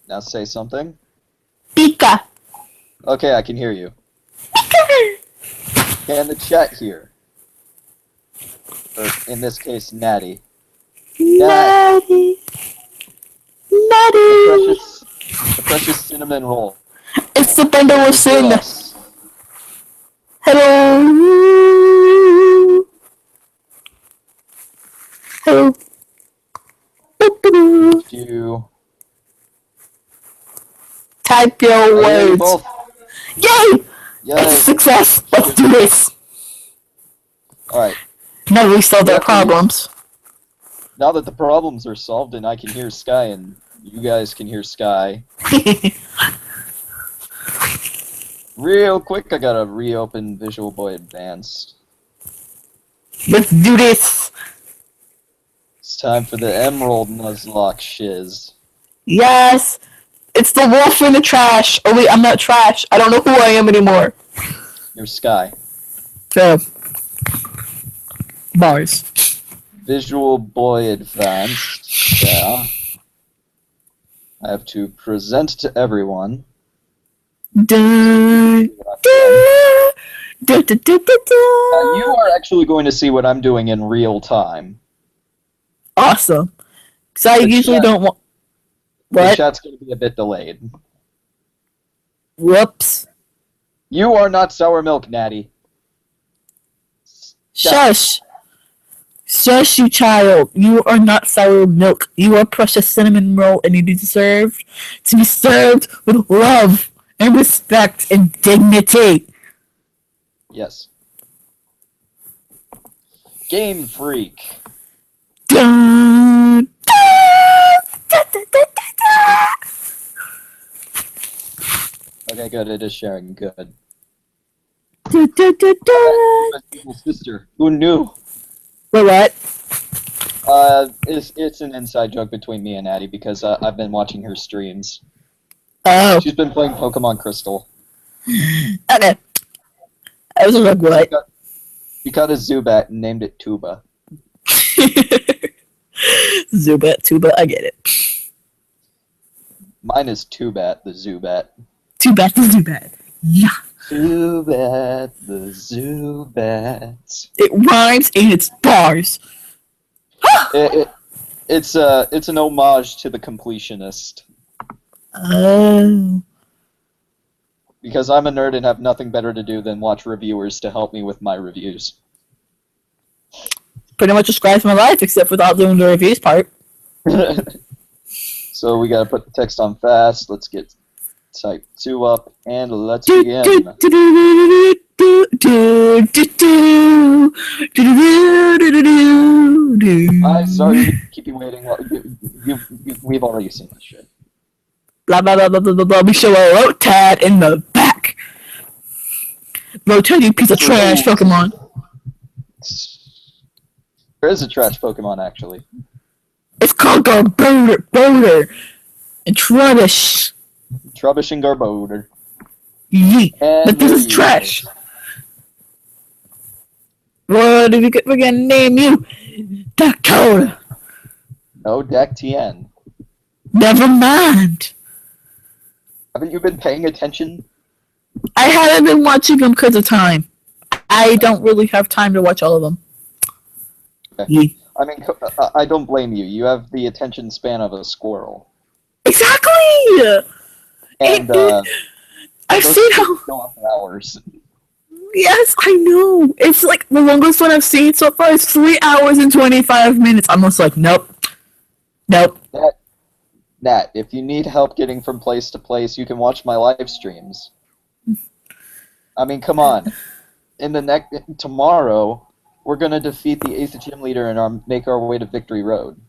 Now say something. Pika. Okay, I can hear you. Can the chat hear? Or in this case, Natty. Natty. Natty. The precious cinnamon roll. It's the band that will sing. Us. Hello. Hello. You Type your words. both. Yay! Yay! It's a success. Let's do this. Alright. Now we solved our problems. Now that the problems are solved and I can hear Sky and you guys can hear Sky. Real quick, I gotta reopen Visual Boy Advanced. Let's do this. It's time for the Emerald Nuzlocke shiz. Yes. It's the wolf in the trash. Oh wait, I'm not trash. I don't know who I am anymore. You're Sky. Bars. Visual Boy Advanced. Yeah. I have to present to everyone. You You are actually going to see what I'm doing in real time. Awesome. Because I usually don't want... The What? chat's going to be a bit delayed. Whoops. You are not sour milk, Natty. Shush. Shush, you child. You are not sour milk. You are precious cinnamon roll, and you deserve to be served with love and respect and dignity. Yes. Game Freak. Dun, dun, da, da, da, da. Okay, good. It is sharing. Good. Da, da, da, da. My evil sister. Who knew? Wait, what? It's an inside joke between me and Natty because I've been watching her streams. Oh. She's been playing Pokemon Crystal. Okay. I was like, what? We caught a Zubat and named it Tuba. Zubat, Tuba, I get it. Mine is Tubat, the Zubat. Tubat the Zubat. Yeah. Zubat, the Zubat. It rhymes and it's bars. It's an homage to the completionist. Oh. Because I'm a nerd and have nothing better to do than watch reviewers to help me with my reviews. Pretty much describes my life, except without doing the reviews part. So we gotta put the text on fast. Let's get type 2 up, and let's begin. I'm sorry to keep you waiting. We've already seen this shit. Blah blah blah blah blah blah blah. We show a Rotad in the back. Rotad, you piece of trash, Pokemon. There is a trash Pokemon, actually. It's called Garbodor and Trubbish. Trubbish and Garbodor. Yeet. And But this is trash. What are we gonna name you? Dakota. No, Dactien. Never mind. Haven't you been paying attention? I haven't been watching them because of time. I don't really have time to watch all of them. Okay. Yeah. I mean, I don't blame you. You have the attention span of a squirrel. Exactly! And, I've those seen things how... go on for hours. Yes, I know. It's like the longest one I've seen so far is 3 hours and 25 minutes. I'm just like, nope. Nope. Nat, if you need help getting from place to place, you can watch my live streams. I mean, come on. Tomorrow, we're gonna defeat the 8th gym leader and make our way to Victory Road.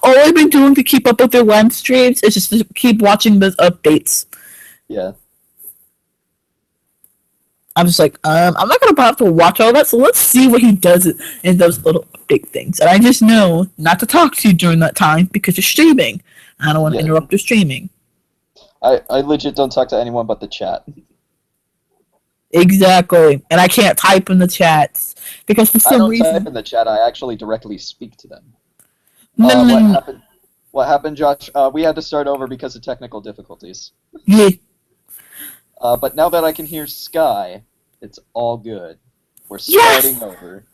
All I've been doing to keep up with their live streams is just to keep watching those updates. Yeah. I'm just like, I'm not gonna have to watch all that, so let's see what he does in those little update things. And I just know not to talk to you during that time because you're streaming. I don't want to interrupt your streaming. I legit don't talk to anyone but the chat. Exactly. And I can't type in the chats because for some reason... I don't type in the chat, I actually directly speak to them. No. What happened? What happened, Josh? We had to start over because of technical difficulties. Yeah. But now that I can hear Sky, it's all good. We're Yes! starting over.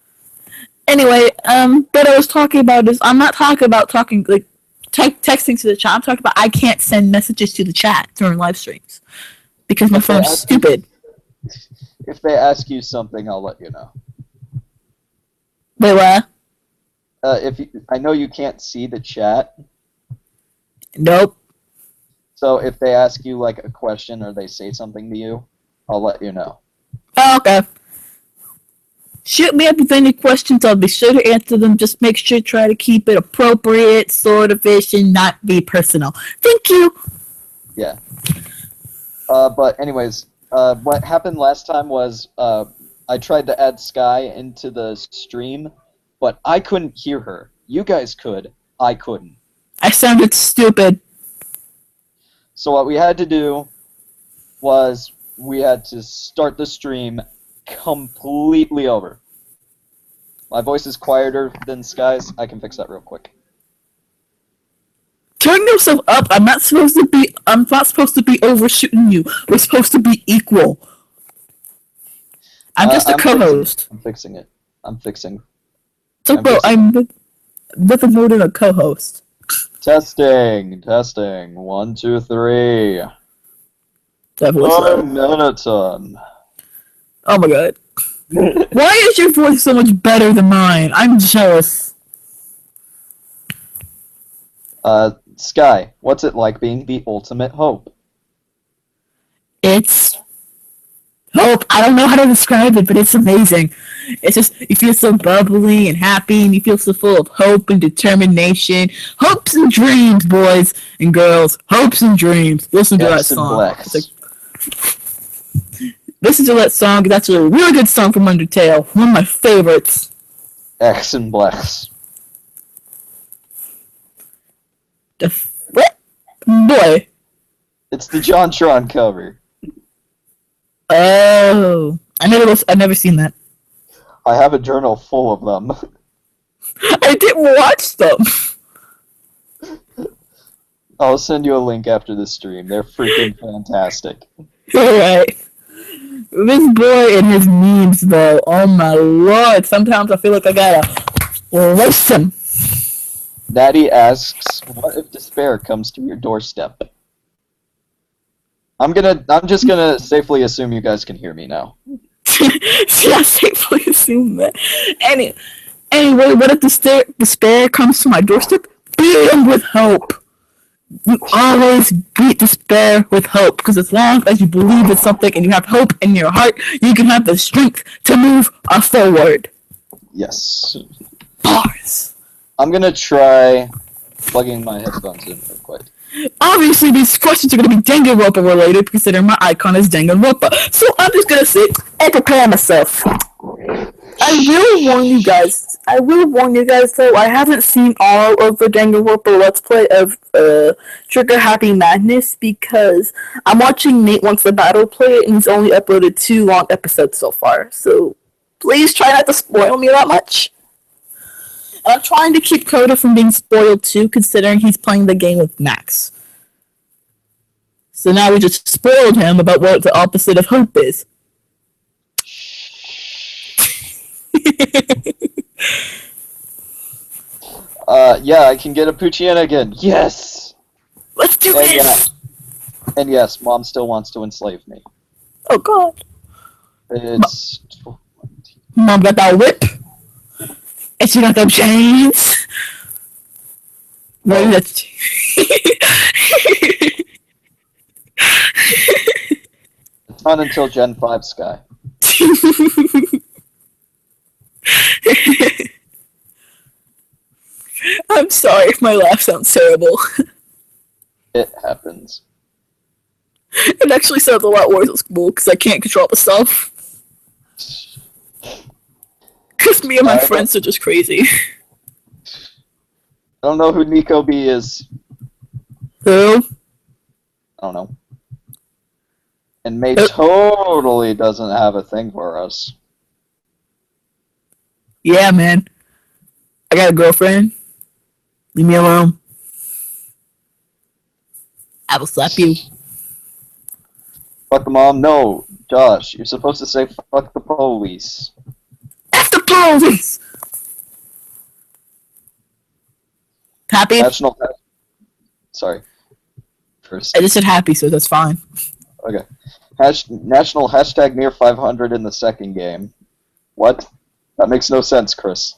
Anyway, what I was talking about is I'm not talking about texting to the chat. I'm talking about I can't send messages to the chat during live streams because my phone's stupid. If they ask you something, I'll let you know. Wait, what? I know you can't see the chat. Nope. So if they ask you like a question or they say something to you, I'll let you know. Oh, okay. Shoot me up with any questions. I'll be sure to answer them. Just make sure to try to keep it appropriate, sort of ish, and not be personal. Thank you. Yeah. But anyways, what happened last time was I tried to add Sky into the stream, but I couldn't hear her. You guys could. I couldn't. I sounded stupid. So what we had to do was we had to start the stream completely over. My voice is quieter than Sky's. I can fix that real quick. Turn yourself up. I'm not supposed to be overshooting you. We're supposed to be equal. I'm just a co-host. I'm fixing it. I'm fixing. So, bro, I'm nothing more than a co-host. Testing. 1, 2, 3. That voice. 1 minute on. Oh my god. Why is your voice so much better than mine? I'm jealous. Sky, what's it like being the ultimate hope? It's hope. I don't know how to describe it, but it's amazing. It's just, you feel so bubbly and happy, and you feel so full of hope and determination. Hopes and dreams, boys and girls. Hopes and dreams. Listen to that song. Listen to that song. That's a really good song from Undertale. One of my favorites. X and Blacks. What? Boy. It's the JonTron cover. Oh. I've never seen that. I have a journal full of them. I didn't watch them. I'll send you a link after the stream. They're freaking fantastic. Alright. This boy and his memes, though. Oh my lord. Sometimes I feel like I gotta roast him. Natty asks, what if despair comes to your doorstep? I'm just gonna safely assume you guys can hear me now. Yeah, safely assume that. Anyway, what if despair comes to my doorstep? Beat him with hope. You always beat despair with hope, because as long as you believe in something and you have hope in your heart, you can have the strength to move forward. Yes. Bars. I'm gonna try plugging my headphones in real quick. Obviously, these questions are going to be Danganronpa related, considering my icon is Danganronpa. So I'm just going to sit and prepare myself. I will warn you guys, though, I haven't seen all of the Danganronpa Let's Play of Trigger Happy Madness, because I'm watching Nate Wants the Battle play it, and he's only uploaded 2 long episodes so far. So please try not to spoil me that much. And I'm trying to keep Coda from being spoiled too, considering he's playing the game with Max. So now we just spoiled him about what the opposite of hope is. Yeah, I can get a Pucciana again. Yes! Let's do this! And yes, Mom still wants to enslave me. Oh god. It's... Mom got that whip. And she got them chains. Oh. It's not until Gen 5, Sky. I'm sorry if my laugh sounds terrible. It happens. It actually sounds a lot worse at school because I can't control myself. Because me and my friends are just crazy. I don't know who Nico B is. Who? I don't know. And May totally doesn't have a thing for us. Yeah, man. I got a girlfriend. Leave me alone. I will slap you. Fuck the mom. No, Josh, you're supposed to say fuck the police. F the police! Happy? National. Sorry. First. I just said happy, so that's fine. Okay. National hashtag near 500 in the second game. What? That makes no sense, Chris.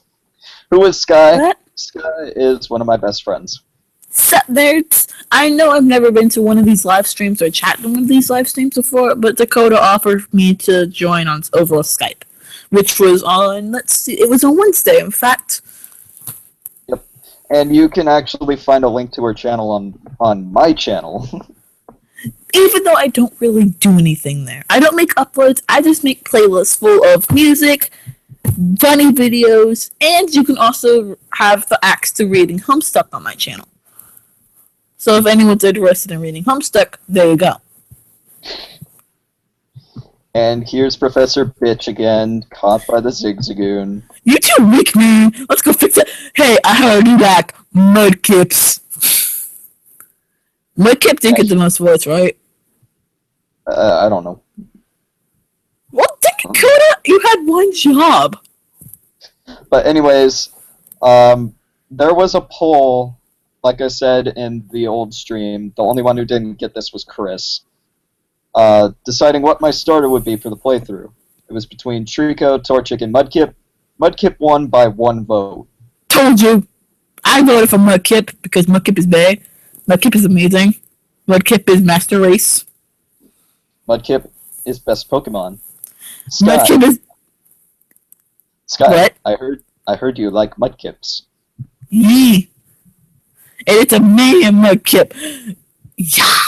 Who is Sky? What? Sky is one of my best friends. Sup, nerds? I know I've never been to one of these live streams or chatted in one of these live streams before, but Dakota offered me to join over Skype, which was on, let's see, it was on Wednesday, in fact. Yep. And you can actually find a link to her channel on my channel. Even though I don't really do anything there. I don't make uploads, I just make playlists full of music, funny videos, and you can also have the access to reading Homestuck on my channel. So if anyone's interested in reading Homestuck, there you go. And here's Professor Bitch again, caught by the Zigzagoon. You too weak, man. Let's go fix it. Hey, I heard you like Mudkips. Mudkip didn't get the most votes, right? I don't know. Well, Dakota, you had one job. But anyways, there was a poll, like I said in the old stream. The only one who didn't get this was Chris. Deciding what my starter would be for the playthrough. It was between Trico, Torchic, and Mudkip. Mudkip won by 1 vote. Told you. I voted for Mudkip because Mudkip is bae. Mudkip is amazing. Mudkip is master race. Mudkip is best Pokemon. Sky. Mudkip is... Sky, What? I heard you like Mudkips. Yee. And it's a man Mudkip. Yeah.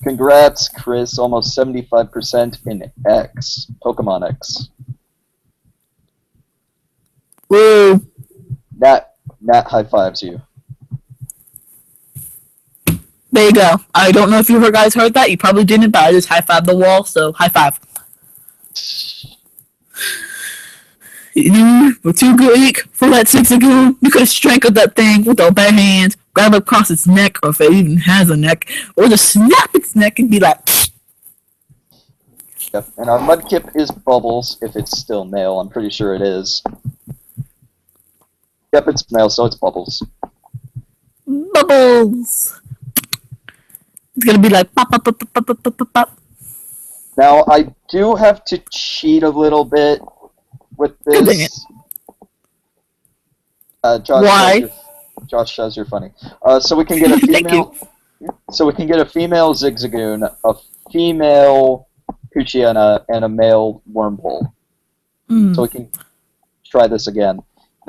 Congrats, Chris. Almost 75% in X. Pokemon X. Woo. Nat high fives you. There you go. I don't know if you guys heard that. You probably didn't, but I just high-fived the wall, so high five. You were too good for that Zigzagoon. You could have strangled that thing with our bare hands, grab it across its neck, or if it even has a neck, or just snap its neck and be like... Yep. And our Mudkip is Bubbles, if it's still male. I'm pretty sure it is. Yep, it's male, so it's Bubbles. Bubbles! It's gonna be like... Pop, pop, pop, pop, pop, pop, pop. Now, I do have to cheat a little bit with Good thing this. Josh, Why? Josh says you're funny. So we can get a Thank female. So we can get a female Zigzagoon, a female Poochyena, and a male Wormhole. So we can try this again.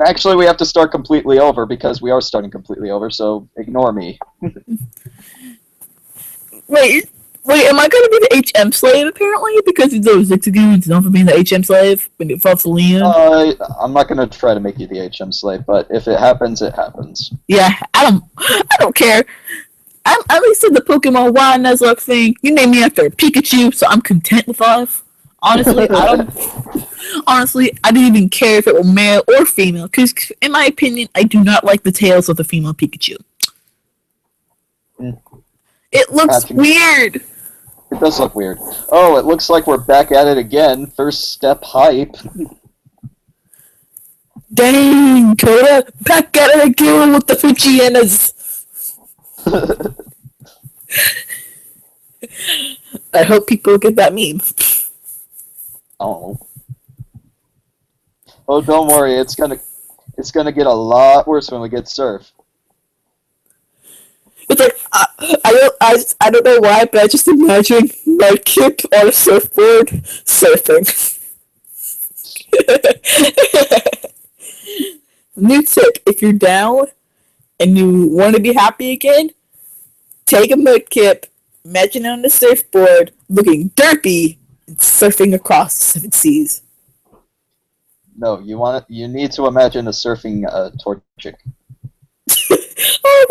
Actually, we have to start completely over because we are starting completely over. So ignore me. Wait, am I gonna be the HM slave apparently? Because those Zigzagoons known for being the HM slave when it falls to Leon? I'm not gonna try to make you the HM slave, but if it happens, it happens. Yeah, I don't care. I'm at least in the Pokemon Wild Nuzlocke thing. You named me after Pikachu, so I'm content with life. Honestly, I didn't even care if it were male or female, because in my opinion, I do not like the tails of the female Pikachu. It looks weird. It does look weird. Oh, it looks like we're back at it again. First step hype. Dang, Coda, back at it again with the Fuchienas. I hope people get that meme. Oh. Oh, don't worry. It's gonna get a lot worse when we get Surf. It's like I don't know why, but I just imagine my kid on a surfboard surfing. New tip: if you're down and you want to be happy again, take a Mudkip, imagine on the surfboard, looking derpy, and surfing across the 7 seas. No, you need to imagine a surfing Torchic. Oh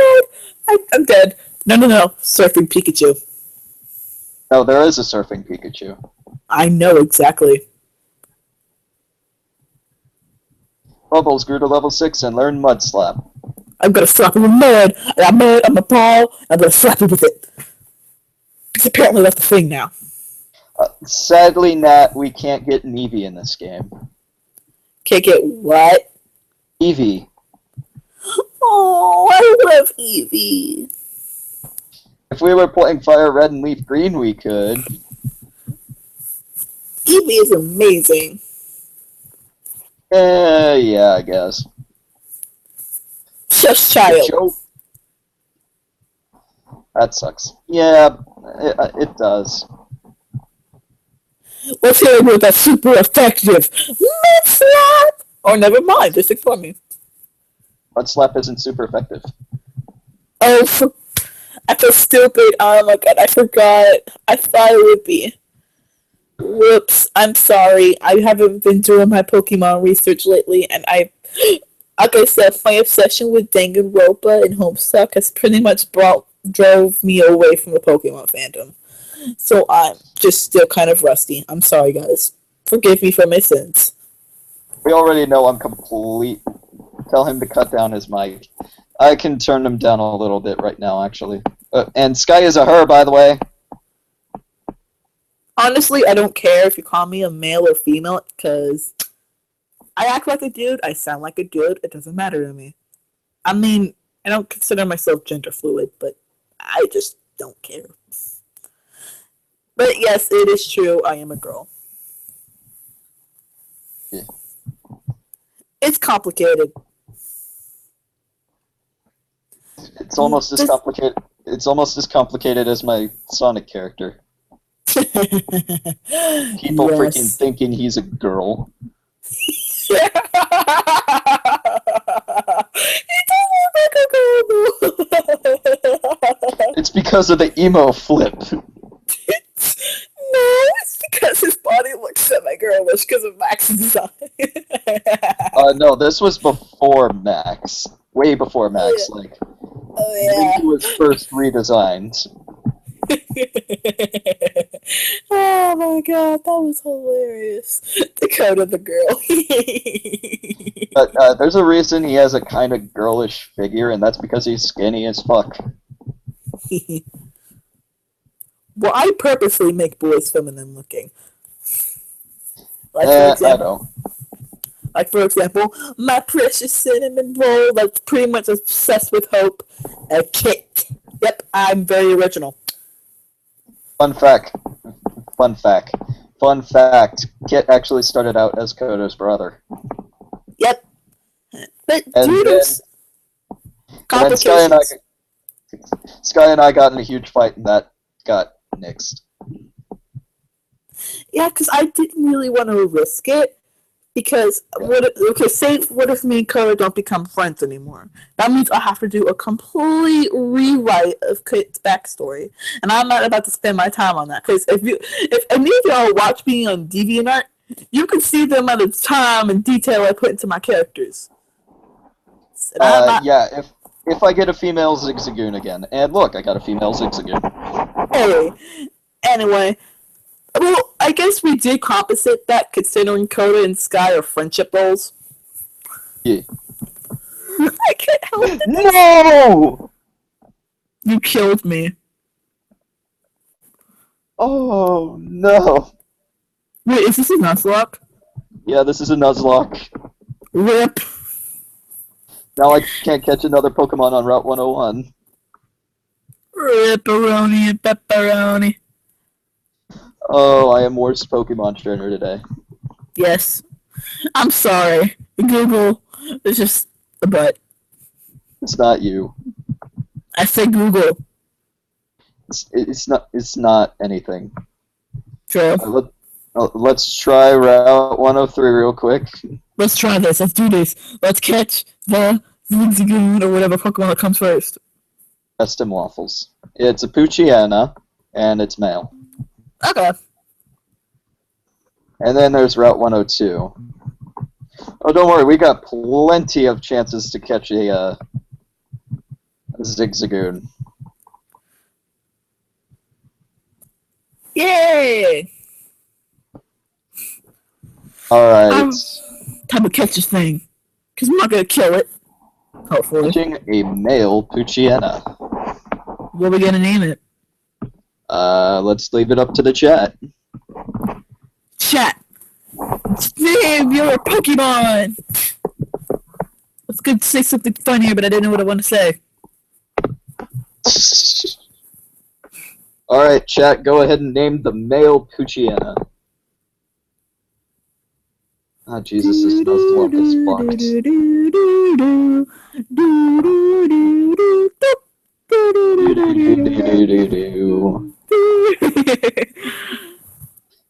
god, I'm dead. No, surfing Pikachu. No, there is a surfing Pikachu. I know exactly. Bubbles grew to level 6 and learned Mud Slap. I'm gonna slap him with mud. I got mud on my ball. I'm gonna slap him with it. Because apparently that's the thing now. Sadly, Nat, we can't get an Eevee in this game. Can't get what? Eevee. Oh, I love Eevee. If we were playing Fire Red and Leaf Green, we could. Eevee is amazing. Yeah, I guess. Just child. Joke. That sucks. Yeah, it does. Let's hit him with a super effective mid-slap! Or never mind, just ignore me. Mud Slap isn't super effective. Oh, I feel stupid. Oh my god, I forgot. I thought it would be. Whoops, I'm sorry. I haven't been doing my Pokemon research lately, and like I said, my obsession with Danganronpa and Homestuck has pretty much drove me away from the Pokemon fandom. So I'm just still kind of rusty. I'm sorry, guys. Forgive me for my sins. We already know I'm complete. Tell him to cut down his mic. I can turn him down a little bit right now, actually. And Sky is a her, by the way. Honestly, I don't care if you call me a male or female, because I act like a dude, I sound like a dude, it doesn't matter to me. I mean, I don't consider myself gender fluid, but I just don't care. But yes, it is true, I am a girl. Yeah. It's complicated. It's almost as complicated. It's almost as complicated as my Sonic character. People freaking thinking he's a girl. He doesn't look like a girl. It's because of the emo flip. No, it's because his body looks semi-girlish because of Max's design. No, this was before Max. Way before Max. Oh, yeah. Like, Oh, when he was first redesigned. Oh my god, that was hilarious. Dakota the girl. But there's a reason he has a kind of girlish figure, and that's because he's skinny as fuck. Well, I purposely make boys feminine looking. Like for example, my precious cinnamon roll that's pretty much obsessed with Hope, a Kit. Yep, I'm very original. Fun fact. Kit actually started out as Koto's brother. Yep. But And due to complications. Sky and I got in a huge fight, and that got nixed. Yeah, because I didn't really want to risk it. Because, what if me and Koto don't become friends anymore? That means I have to do a complete rewrite of Kit's backstory. And I'm not about to spend my time on that. Because if any of y'all watch me on DeviantArt, you can see the amount of time and detail I put into my characters. So yeah, if I get a female Zigzagoon again. And look, I got a female Zigzagoon. Hey, anyway. Well, I guess we did compensate that considering Koda and Sky are friendship roles. Yeah. I can't help it. No! You killed me. Oh, no. Wait, is this a Nuzlocke? Yeah, this is a Nuzlocke. RIP. Now I can't catch another Pokemon on Route 101. Ripperoni and pepperoni. Oh, I am worst Pokemon trainer today. Yes. I'm sorry. Google is just a butt. It's not you. I said Google. It's not anything. True. Let's try Route 103 real quick. Let's try this. Let's do this. Let's catch the Zigzagoon or whatever Pokemon that comes first. Custom Waffles. It's a Poochyena, and it's male. Okay. And then there's Route 102. Oh, don't worry, we got plenty of chances to catch a Zigzagoon. Yay! Alright. Time to catch this thing. Because I'm not going to kill it. Hopefully. Catching a male Puchiena. What are we gonna name it? Let's leave it up to the chat. Chat. Name your Pokemon. I was going to say something funnier, but I didn't know what I want to say. Alright, chat, go ahead and name the male Puchiena. Ah, Jesus, this Nuzlocke is fucked.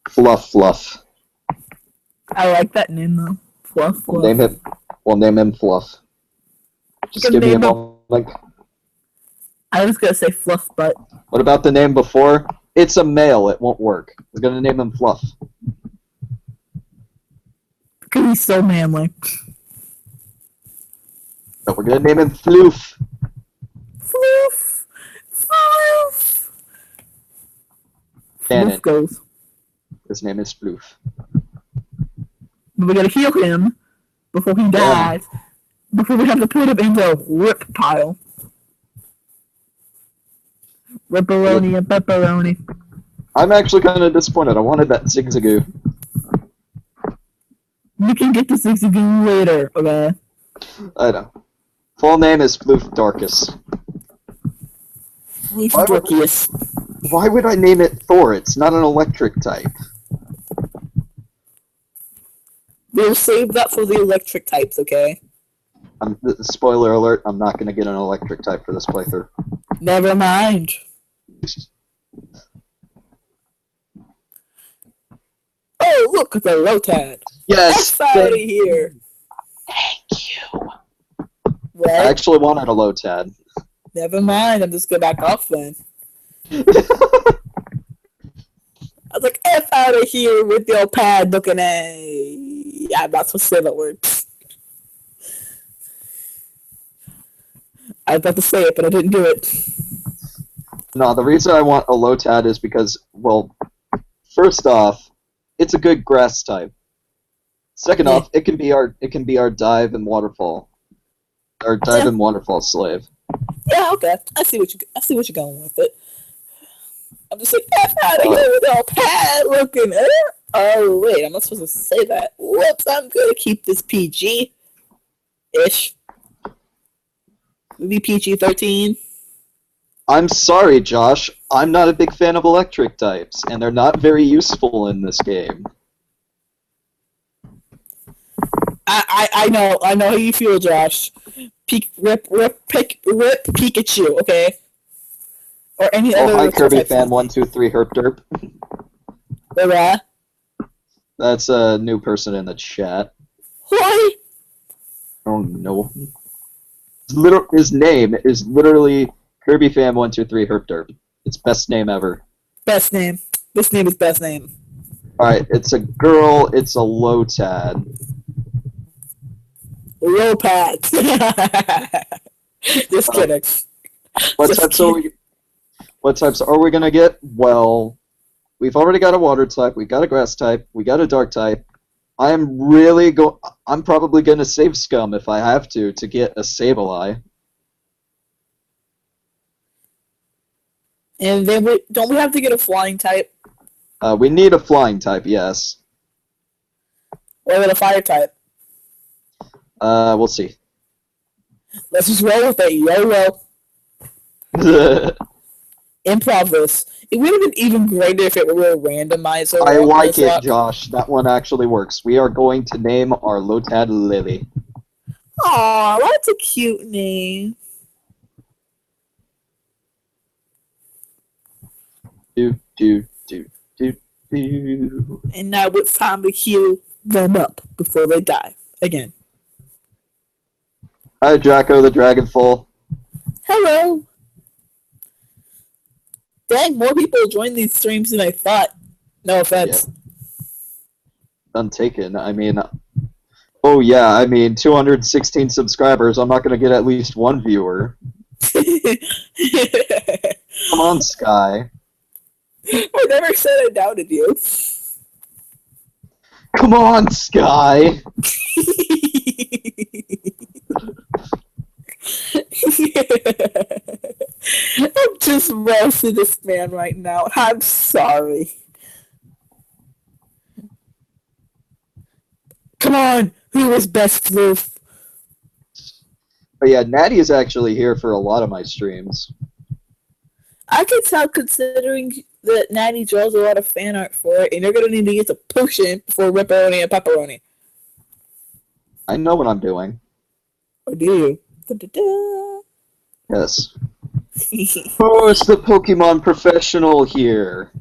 Fluff, fluff. I like that name though. Fluff, fluff. We'll name him Fluff. Just give me a moment. I was gonna say Fluff, but what about the name before? It's a male. It won't work. We're gonna name him Fluff. because he's so manly. No, we're gonna name him Floof. Floof, Floof. Cannon. Floof goes. His name is Floof. But we gotta heal him before he dies. Before we have to put him into a rip pile. Ripperoni and pepperoni. I'm actually kind of disappointed. I wanted that Zigzagoo. We can get the 60 later, okay? I know. Full name is Floof Darkus. Floof Darkus. Why would I name it Thor? It's not an electric type. We'll save that for the electric types, okay? Spoiler alert, I'm not going to get an electric type for this playthrough. Never mind. Oh, look at the Lotad. Yes! Get out of here. Thank you. What? I actually wanted a Lotad. Never mind, I'm just going back off then. I was like, F out of here with your pad looking at... Yeah, I'm not supposed to say that word. I was about to say it, but I didn't do it. No, the reason I want a Lotad is because, well, first off, it's a good grass type. Second off, it can be our dive and waterfall. Our dive and waterfall slave. Yeah, okay. I see what you're going with it. I'm just like, F out of here with your pad looking at it. Oh, wait, I'm not supposed to say that. Whoops, I'm going to keep this PG-ish. Maybe PG-13. I'm sorry, Josh. I'm not a big fan of electric types, and they're not very useful in this game. I know how you feel, Josh. Rip Pikachu, okay? Or any other... hi, Kirby fan 123 Herp Derp. What? That's a new person in the chat. Why? Oh no. His name is literally Kirby fan 123 Herp Derp. It's best name ever. Best name. This name is best name. Alright, it's a girl, it's a Lotad. Lopad. Just kidding. What types are we gonna get? Well, we've already got a water type, we got a grass type, we got a dark type. I'm probably gonna save Scum if I have to get a Sableye. And then don't we have to get a flying type? We need a flying type, yes. Or a fire type? We'll see. Let's just roll with it. YOLO. Improv this. It would have been even greater if it were a randomizer. I like it, Josh. That one actually works. We are going to name our Lotad Lily. Aw, that's a cute name. Do, do, do, do, do. And now it's time to heal them up before they die. Again. Hi, Draco the Dragonfall. Hello. Dang, more people join these streams than I thought. No offense. Yeah. Untaken. I mean, oh yeah, I mean, 216 subscribers. I'm not going to get at least one viewer. Come on, Sky. I never said I doubted you. Come on, Sky. I'm just roasting this man right now. I'm sorry. Come on, who is best floof? But yeah, Natty is actually here for a lot of my streams. I can tell considering that Natty draws a lot of fan art for it, and you're gonna need to get a potion for ripperoni and pepperoni. I know what I'm doing. Or do you? Da-da-da. Yes. Who's the Pokemon professional here?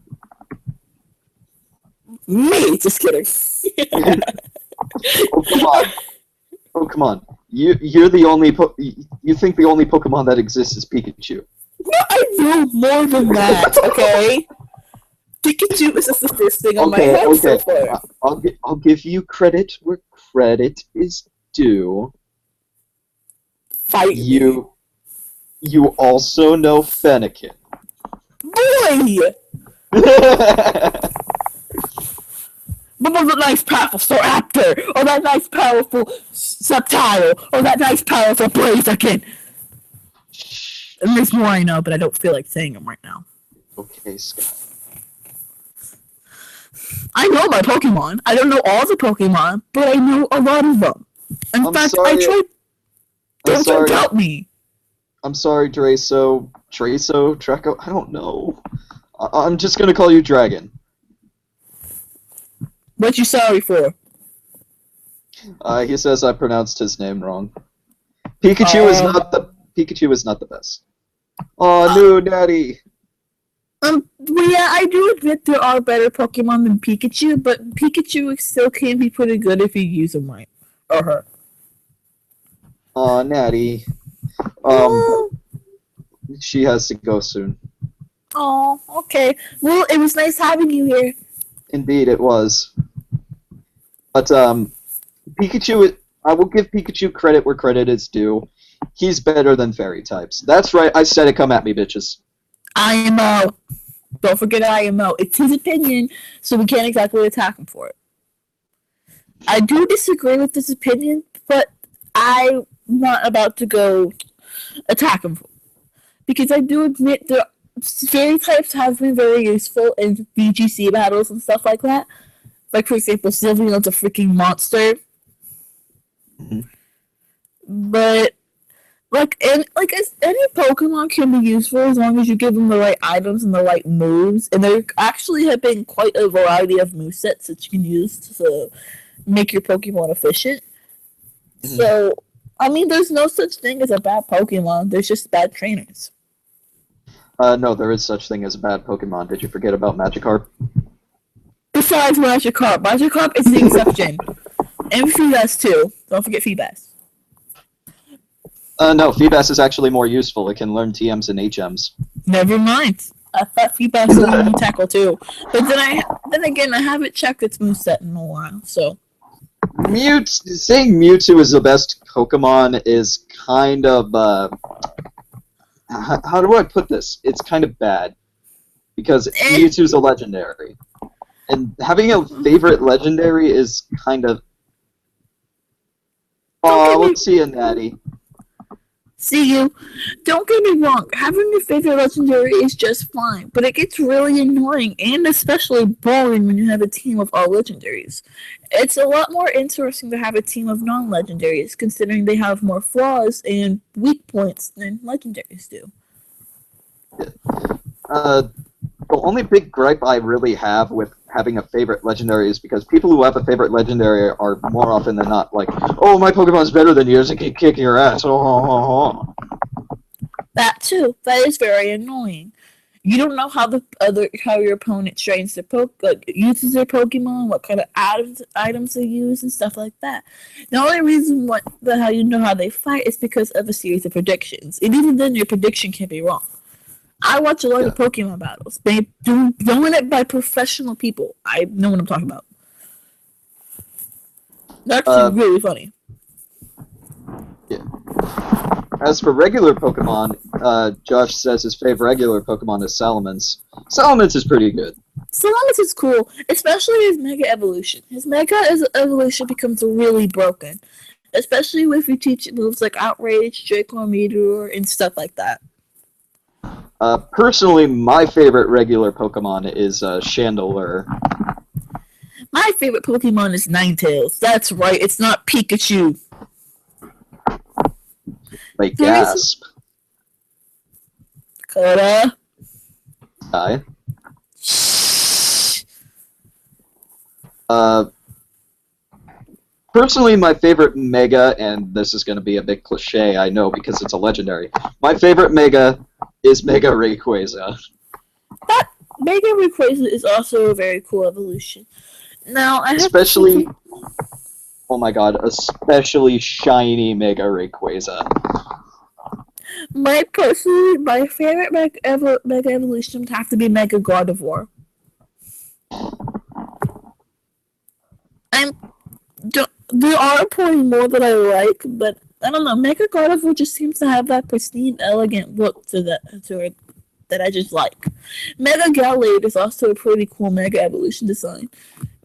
Me! Just kidding. Oh, come on. Oh, come on. You're the only you think the only Pokemon that exists is Pikachu. No, I know more than that, okay? Pikachu is just the first thing on my head so far. I'll give you credit where credit is due. Fight you also know Fennekin. Boy! What was that nice powerful Staraptor? Or that nice powerful Subtile? Or that nice powerful Blaziken? And there's more I know, but I don't feel like saying them right now. Okay, Sky. I know my Pokemon. I don't know all the Pokemon, but I know a lot of them. In fact, sorry. I tried. Don't doubt me. I'm sorry, Treso, Treco. I don't know. I'm just gonna call you Dragon. What you sorry for? He says I pronounced his name wrong. Pikachu is not the best. Oh no, Daddy. Well, yeah, I do admit there are better Pokemon than Pikachu, but Pikachu still can be pretty good if you use them right, or her. Aw, Natty. She has to go soon. Oh, okay. Well, it was nice having you here. Indeed, it was. But Pikachu, I will give Pikachu credit where credit is due. He's better than fairy types. That's right. I said it. Come at me, bitches. IMO. Don't forget IMO. It's his opinion, so we can't exactly attack him for it. I do disagree with this opinion, but I'm not about to go attack him for it. Because I do admit that fairy types have been very useful in VGC battles and stuff like that. Like, for example, Sylveon's a freaking monster. Mm-hmm. But any Pokemon can be useful as long as you give them the right items and the right moves. And there actually have been quite a variety of movesets that you can use to make your Pokemon efficient. Mm-hmm. So, I mean, there's no such thing as a bad Pokemon. There's just bad trainers. No, there is such thing as a bad Pokemon. Did you forget about Magikarp? Besides Magikarp. Magikarp is the exception. And Feebas too. Don't forget Feebas. No, Feebas is actually more useful. It can learn TMs and HMs. Never mind. I thought Feebas was a new tackle too. But then again, I haven't checked its moveset in a while, so. Saying Mewtwo is the best Pokemon is kind of, how do I put this? It's kind of bad. Because Mewtwo's a legendary. And having a favorite legendary is kind of... Oh, let's see a Natty. See you. Don't get me wrong, having your favorite legendary is just fine, but it gets really annoying and especially boring when you have a team of all legendaries. It's a lot more interesting to have a team of non-legendaries, considering they have more flaws and weak points than legendaries do. The only big gripe I really have with having a favorite legendary is because people who have a favorite legendary are more often than not like, oh, my Pokemon's better than yours and keep kicking your ass. Oh. That too. That is very annoying. You don't know how your opponent trains their uses their Pokemon, what kind of items they use, and stuff like that. The only reason how you know how they fight is because of a series of predictions, and even then, your prediction can be wrong. I watch a lot of Pokemon battles. They doing it by professional people. I know what I'm talking about. That's really funny. Yeah. As for regular Pokemon, Josh says his favorite regular Pokemon is Salamence. Salamence is pretty good. Salamence is cool, especially his Mega Evolution. His Mega Evolution becomes really broken. especially if you teach it moves like Outrage, Draco Meteor, and stuff like that. Personally, my favorite regular Pokemon is Chandelure. My favorite Pokemon is Ninetales. That's right, it's not Pikachu. Like, The reason- gasp. Coda. Hi. Personally, my favorite Mega, and this is going to be a bit cliche, I know, because it's a legendary. My favorite Mega is Mega Rayquaza. That Mega Rayquaza is also a very cool evolution. Now, I have Especially, oh my god, especially shiny Mega Rayquaza. my favorite Mega Evolution would have to be Mega Gardevoir. There are probably more that I like, but I don't know. Mega Gardevoir just seems to have that pristine, elegant look to it that I just like. Mega Gallade is also a pretty cool Mega Evolution design.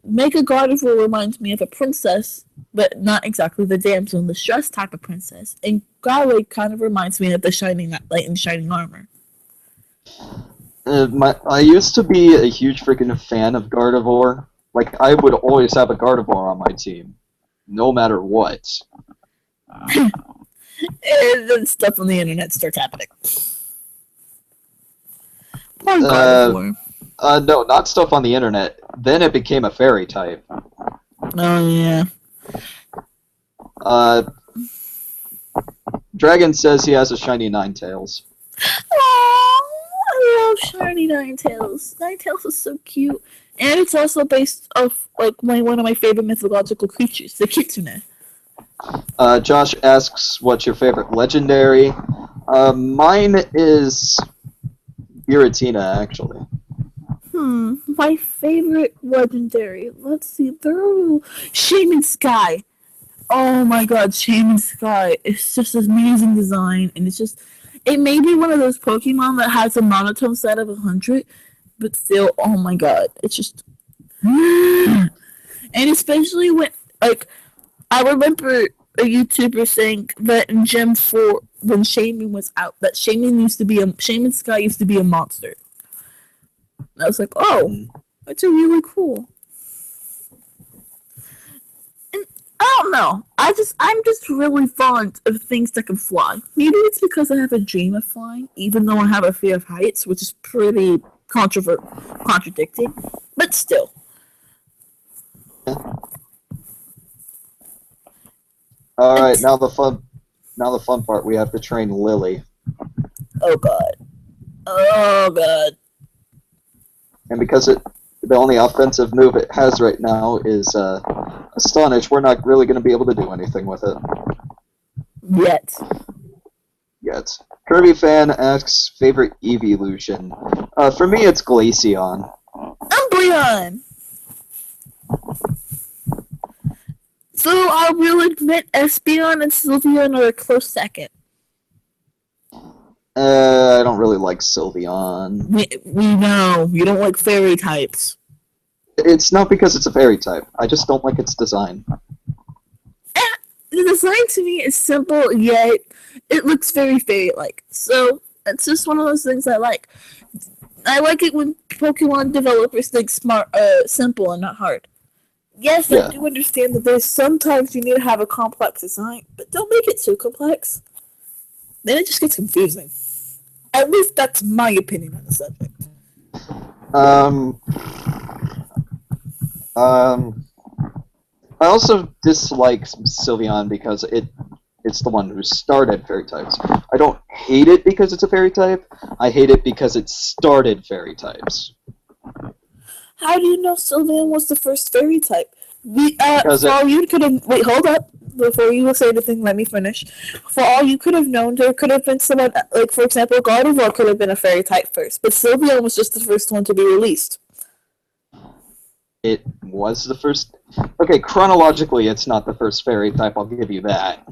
Mega Gardevoir reminds me of a princess, but not exactly the damsel in distress type of princess. And Gallade kind of reminds me of the Shining Light and Shining Armor. I used to be a huge freaking fan of Gardevoir. Like, I would always have a Gardevoir on my team, no matter what. And then stuff on the internet starts happening. Poor Gardevoir. No, not stuff on the internet. Then it became a fairy type. Oh, yeah. Dragon says he has a shiny Ninetales. Aww, I love shiny Ninetales. Ninetales is so cute. And it's also based off like one of my favorite mythological creatures, the Kitsune. Josh asks, what's your favorite legendary? Mine is Giratina, actually. My favorite legendary. Let's see. Shaman Sky. Oh my god, Shaman Sky. It's just an amazing design, and it may be one of those Pokemon that has a monotone set of 100, but still, oh my god, it's just. And especially when, like, I remember a YouTuber saying that in Gen 4, when Shaman was out, that Shaman Sky used to be a monster. And I was like, oh, that's a really cool. And I don't know. I'm just really fond of things that can fly. Maybe it's because I have a dream of flying, even though I have a fear of heights, which is pretty contradicting, but still. All right, now the fun part. We have to train Lily. Oh god. Oh god. And because the only offensive move it has right now is Astonish, we're not really going to be able to do anything with it. Yet. Kirby fan asks, favorite evolution. For me, it's Glaceon. Umbreon! So I will admit Espeon and Sylveon are a close second. I don't really like Sylveon. We know. You don't like fairy types. It's not because it's a fairy type. I just don't like its design. The design to me is simple, yet it looks very fairy-like. So it's just one of those things I like. I like it when Pokemon developers think simple and not hard. Yes, yeah. I do understand that there's sometimes you need to have a complex design, but don't make it too complex. Then it just gets confusing. At least that's my opinion on the subject. I also dislike Sylveon because it's the one who started fairy types. I don't hate it because it's a fairy type. I hate it because it started fairy types. How do you know Sylveon was the first fairy type? Wait, hold up. Before you say anything, let me finish. For all you could have known, there could have been someone, like, for example, Gardevoir could have been a fairy type first, but Sylveon was just the first one to be released. It was the first... Okay, chronologically, it's not the first fairy type, I'll give you that.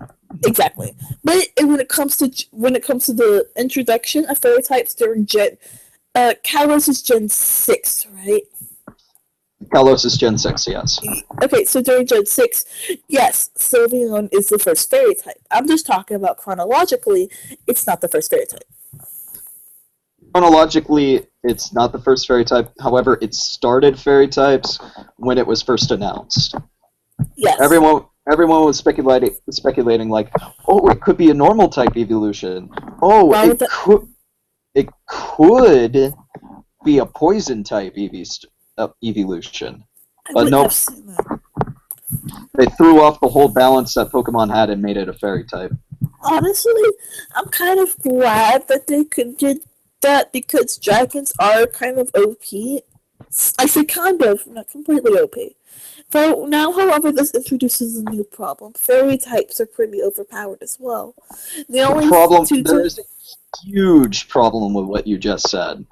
Exactly. But when it comes to the introduction of fairy types during Kalos is Gen 6, right? Kalos is Gen 6, yes. Okay, so during Gen 6, yes, Sylveon is the first fairy type. I'm just talking about chronologically, it's not the first fairy type. Chronologically, it's not the first fairy type. However, it started fairy types when it was first announced. Yes. Everyone was speculating like, oh, it could be a normal type evolution. Oh, it could be a poison type evolution. But nope, they threw off the whole balance that Pokemon had and made it a fairy type. Honestly, I'm kind of glad that they could do that because dragons are kind of OP. I say kind of, not completely OP. So now, however, this introduces a new problem. Fairy types are pretty overpowered as well. The only there is a huge problem with what you just said.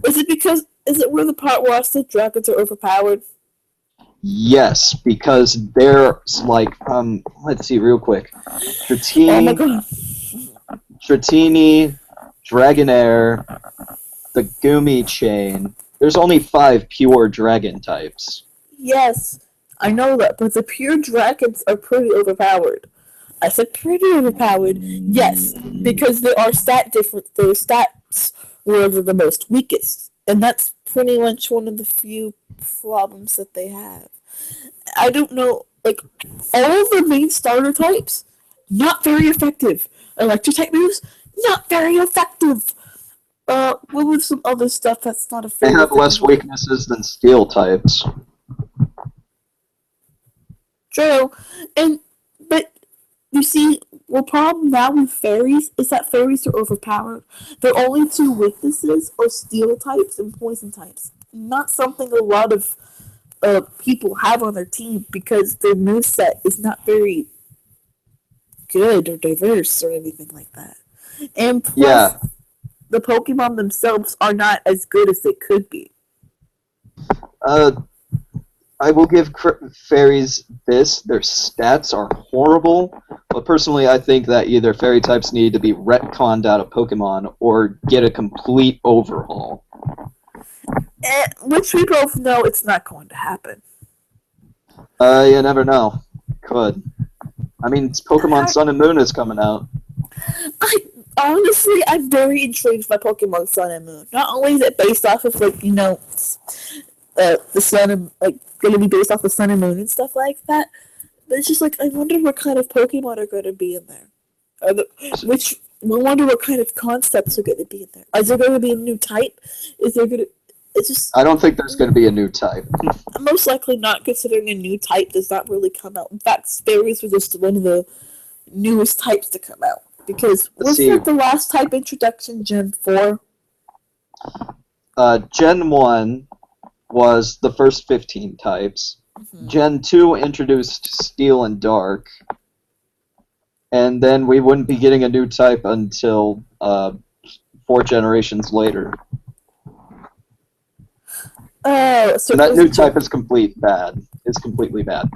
Is it where the part where I said dragons are overpowered? Yes, because there's like let's see real quick. Dratini, Dragonair, the Gumi chain. There's only 5 pure dragon types. Yes, I know that, but the pure dragons are pretty overpowered. I said pretty overpowered, yes, because there are their stats where they're the most weakest, and that's pretty much one of the few problems that they have. I don't know, like, all of the main starter types, not very effective. Electric type moves, not very effective. What was some other stuff that's not effective? They have less weaknesses than steel types. True, but you see, the problem now with fairies is that fairies are overpowered. Their only 2 weaknesses are steel types and poison types. Not something a lot of people have on their team because their moveset is not very good or diverse or anything like that. And plus, the Pokemon themselves are not as good as they could be. I will give fairies this. Their stats are horrible, but personally I think that either fairy types need to be retconned out of Pokemon or get a complete overhaul. Which we both know it's not going to happen. You never know. Could. I mean, Pokemon Sun and Moon is coming out. Honestly, I'm very intrigued by Pokemon Sun and Moon. Not only is it based off of, like, you know, the sun and, like, going to be based off the Sun and Moon and stuff like that, but it's just like, I wonder what kind of Pokemon are going to be in there. I wonder what kind of concepts are going to be in there. Is there going to be a new type? Is there going to... It's just... I don't think there's going to be a new type. Most likely not, considering a new type does not really come out. In fact, fairies were just one of the newest types to come out. Because wasn't the last type introduction Gen 4? Gen 1 was the first 15 types. Mm-hmm. Gen 2 introduced Steel and Dark. And then we wouldn't be getting a new type until 4 generations later. Oh, so and that new type is completely bad.